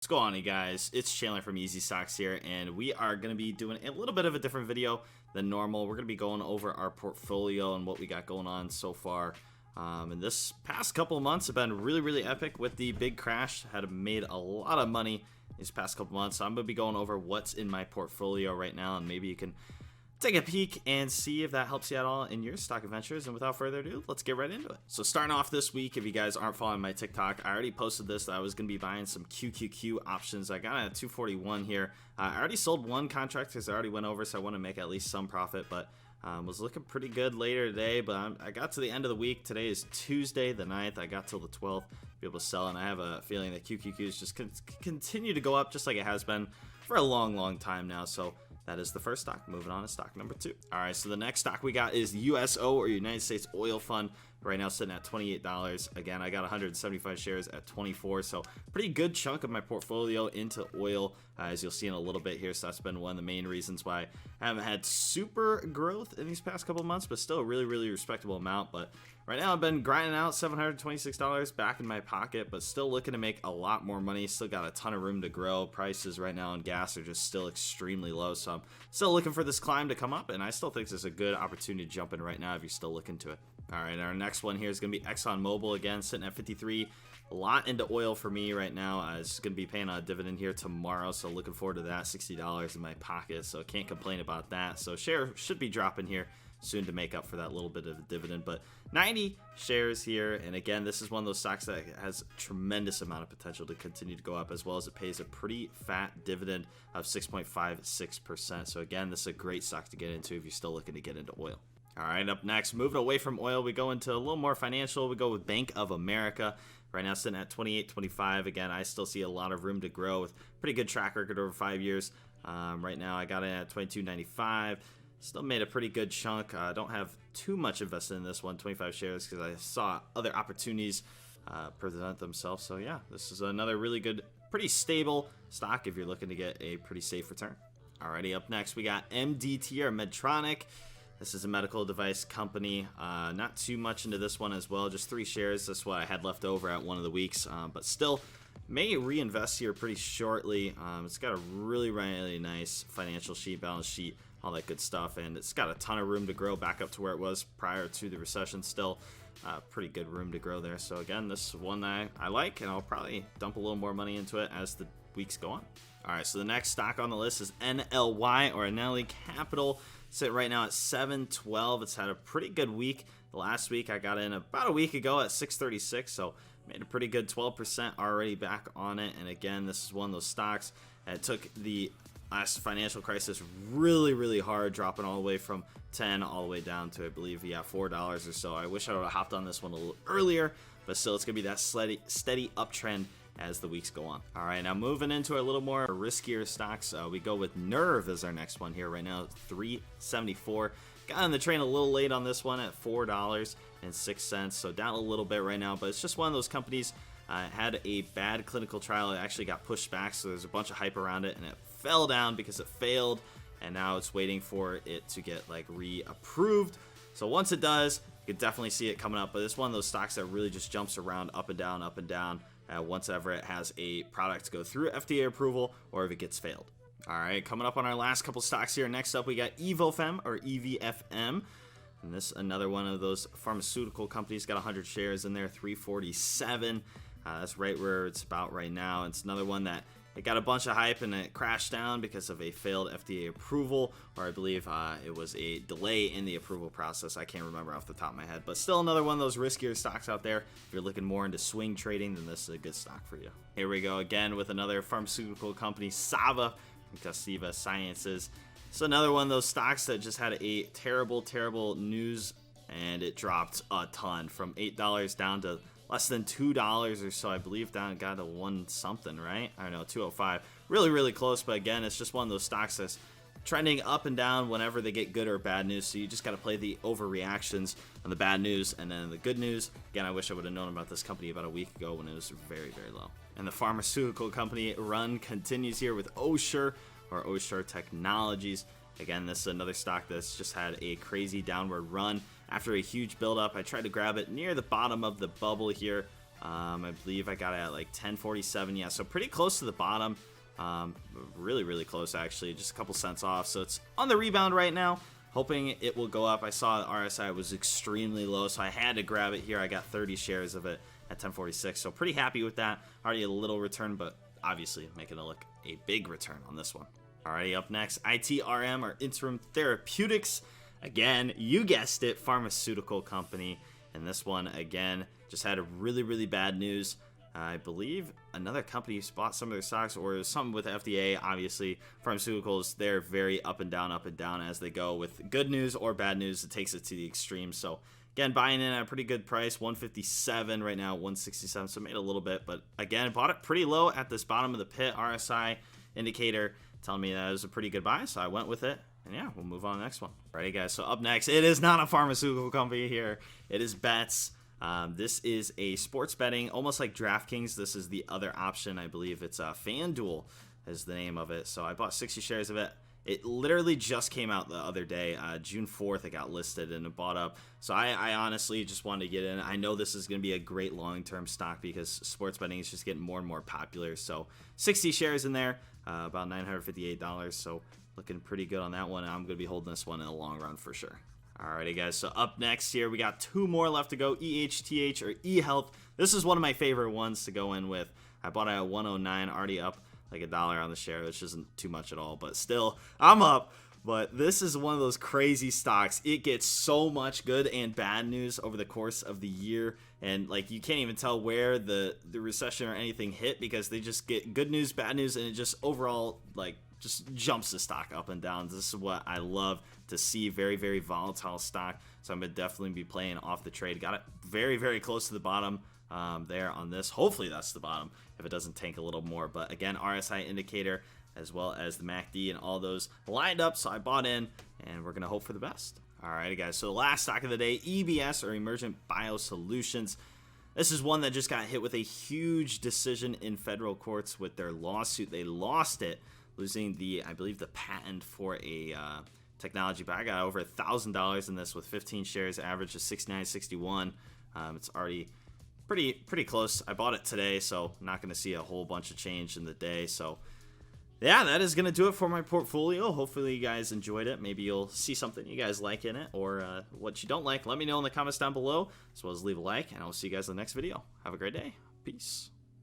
What's going on, you guys? It's Chandler from Easy Stocks here, and we are going to be doing a little bit of a different video than normal. We're going to be going over our portfolio and what we got going on so far. And this past couple of months have been really epic with the big crash. Had made a lot of money these past couple months, so I'm going to be going over what's in my portfolio right now, and maybe you can take a peek and see if that helps you at all in your stock adventures. And without further ado, let's get right into it. So starting off this week, if you guys aren't following my TikTok, I already posted this that I was going to be buying some QQQ options. I got it at 241 here. I already sold one contract because I already went over, so I want to make at least some profit, but was looking pretty good later today. But I got to the end of the week. Today is Tuesday the 9th. I got till the 12th to be able to sell, and I have a feeling that QQQs just continue to go up just like it has been for a long time now. So that is the first stock. Moving on to stock number 2. All right, so the next stock we got is USO, or United States Oil Fund. Right now sitting at $28. Again, I got 175 shares at 24, so pretty good chunk of my portfolio into oil, as you'll see in a little bit here. So that's been one of the main reasons why I haven't had super growth in these past couple months, but still a really respectable amount. But right now I've been grinding out $726 back in my pocket, but still looking to make a lot more money. Still got a ton of room to grow. Prices right now on gas are just still extremely low, so I'm still looking for this climb to come up, and I still think this is a good opportunity to jump in right now if you're still looking to it. All right, our next one here is going to be ExxonMobil, again, sitting at 53. A lot into oil for me right now. It's going to be paying a dividend here tomorrow, so looking forward to that. $60 in my pocket, so can't complain about that. So share should be dropping here soon to make up for that little bit of a dividend, but 90 shares here. And again, this is one of those stocks that has tremendous amount of potential to continue to go up, as well as it pays a pretty fat dividend of 6.56%. So again, this is a great stock to get into if you're still looking to get into oil. All right, up next, moving away from oil, we go into a little more financial. We go with Bank of America. Right now sitting at 28.25. Again, I still see a lot of room to grow with pretty good track record over 5 years. Right now I got it at 22.95. Still made a pretty good chunk. I don't have too much invested in this one, 25 shares, because I saw other opportunities present themselves. So yeah, this is another really good, pretty stable stock if you're looking to get a pretty safe return. Alrighty, up next we got MDT, or Medtronic. This is a medical device company. Not too much into this one as well, just 3 shares. That's what I had left over at one of the weeks, but still may reinvest here pretty shortly. It's got a really nice financial sheet, balance sheet, all that good stuff, and it's got a ton of room to grow back up to where it was prior to the recession. Still pretty good room to grow there. So again, this is one that I like, and I'll probably dump a little more money into it as the weeks go on. All right, so the next stock on the list is NLY, or Annaly Capital. Sitting right now at 712. It's had a pretty good week. The last week I got in about a week ago at 636, so made a pretty good 12% already back on it. And again, this is one of those stocks that took the last financial crisis really hard, dropping all the way from 10 all the way down to, I believe, yeah, $4 or so. I wish I would have hopped on this one a little earlier, but still it's gonna be that steady uptrend as the weeks go on. All right, now moving into a little more riskier stocks, we go with Nerve as our next one here. Right now, $3.74. Got on the train a little late on this one at $4.06, so down a little bit right now, but it's just one of those companies had a bad clinical trial. It actually got pushed back, so there's a bunch of hype around it, and it fell down because it failed, and now it's waiting for it to get like reapproved. So once it does, you can definitely see it coming up, but it's one of those stocks that really just jumps around up and down once ever it has a product go through FDA approval or if it gets failed. All right, coming up on our last couple stocks here. Next up, we got Evofem, or EVFM. And this another one of those pharmaceutical companies. Got 100 shares in there, 347. That's right where it's about right now. It's another one that it got a bunch of hype and it crashed down because of a failed FDA approval, or I believe it was a delay in the approval process. I can't remember off the top of my head, but still another one of those riskier stocks out there. If you're looking more into swing trading, then this is a good stock for you. Here we go again with another pharmaceutical company, Sava, Cassiva Sciences. So another one of those stocks that just had a terrible news, and it dropped a ton from $8 down to less than $2 or so. I believe down got to 1 something, right? I don't know, 205. Really close, but again, it's just one of those stocks that's trending up and down whenever they get good or bad news. So you just got to play the overreactions on the bad news, and then the good news. Again, I wish I would have known about this company about a week ago when it was very low. And the pharmaceutical company run continues here with Oshur, or Oshur Technologies. Again, this is another stock that's just had a crazy downward run after a huge buildup. I tried to grab it near the bottom of the bubble here I believe I got it at like 1047. Yeah, so pretty close to the bottom. Really, really close, actually. Just a couple cents off. So it's on the rebound right now, hoping it will go up. I saw the RSI was extremely low, so I had to grab it here. I got 30 shares of it at 1046, so pretty happy with that. Already a little return, but obviously making it look a big return on this one. Alrighty, up next, ITRM, or Interim Therapeutics. Again, you guessed it, pharmaceutical company. And this one, again, just had a really, really bad news. I believe another company bought some of their stocks, or something with the FDA. Obviously, pharmaceuticals, they're very up and down as they go. With good news or bad news, it takes it to the extreme. So, again, buying in at a pretty good price, 157 right now, 167. So, made a little bit. But, again, bought it pretty low at this bottom of the pit. RSI indicator telling me that it was a pretty good buy, so I went with it. And yeah, we'll move on to the next one. Alrighty, guys, so up next, it is not a pharmaceutical company here. It is bets. This is a sports betting, almost like DraftKings. This is the other option. I believe it's FanDuel is the name of it. So I bought 60 shares of it. It literally just came out the other day. June 4th, it got listed and it bought up. So I honestly just wanted to get in. I know this is going to be a great long-term stock because sports betting is just getting more and more popular. So 60 shares in there, about $958. So looking pretty good on that one. I'm going to be holding this one in the long run for sure. Alrighty, guys, so up next here, we got 2 more left to go. EHTH, or eHealth. This is one of my favorite ones to go in with. I bought it at 109, already up like $1 on the share, which isn't too much at all, but still, I'm up. But this is one of those crazy stocks. It gets so much good and bad news over the course of the year, and like you can't even tell where the recession or anything hit, because they just get good news, bad news, and it just overall like just jumps the stock up and down. This is what I love to see. Very, very volatile stock. So I'm going to definitely be playing off the trade. Got it very, very close to the bottom there on this. Hopefully that's the bottom if it doesn't tank a little more. But again, RSI indicator as well as the MACD and all those lined up. So I bought in, and we're going to hope for the best. Alrighty, guys. So the last stock of the day, EBS, or Emergent Biosolutions. This is one that just got hit with a huge decision in federal courts with their lawsuit. They lost it, losing I believe the patent for a technology, but I got over $1,000 in this with 15 shares, average of 69.61. It's already pretty close. I bought it today, so I'm not going to see a whole bunch of change in the day. So yeah, that is going to do it for my portfolio. Hopefully you guys enjoyed it. Maybe you'll see something you guys like in it, or what you don't like. Let me know in the comments down below, as well as leave a like, and I'll see you guys in the next video. Have a great day. Peace.